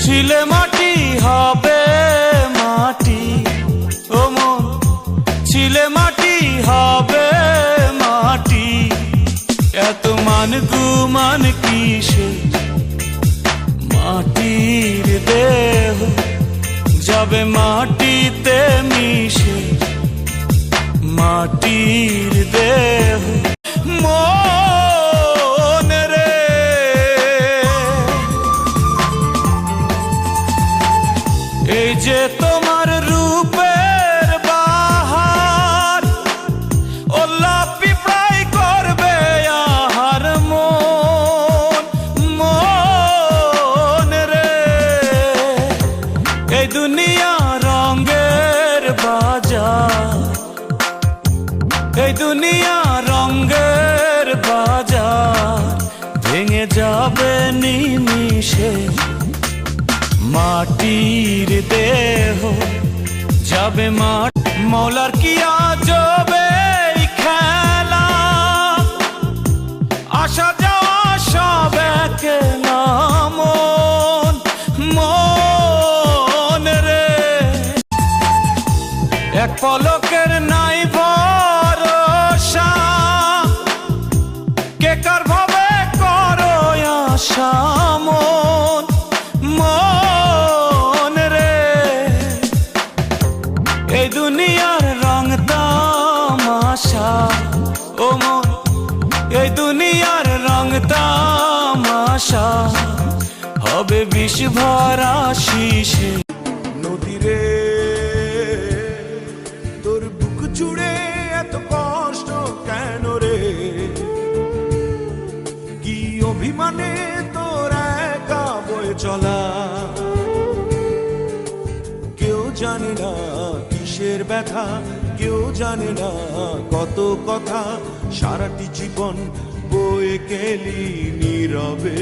ছিলে মাটি হবে মাটি, ও মন ছিলে মাটি হবে মাটি। এত মান গুমান কিসে, মাটির দেহ যাবে মাটিতে মিশে, মাটির দেহ। মন রে এই যে তোমার রূপের বাহার, ওল্লা পিঁপড়াই করবে আহার। মন রে এই দুনিয়া রঙের বাজার, এই দুনিয়া রঙের বাজার ভেঙে যাবে নিমিষে, মাটির দেহ যাবে মাটি। মৌলার কি আজবে খেলা, আসা যাওয়া সব একলা। মন রে এক পলকের নাই ভরসা, কে কার ভাবে করো আশা। মন রে এই দুনিয়ার রং তামাশা, ও মন এই দুনিয়ার রং তামাশা হবে বিষ ভরা শিশে। নদীরে তোর বুক জুড়ে এত কষ্ট কেন রে, কি অভিমানে তোর একা বয়ে চলা। কেউ জানে না কিসের ব্যথা, কেউ জানে না কত কথা, সারাটি জীবন বয়ে গেলি নীরবে।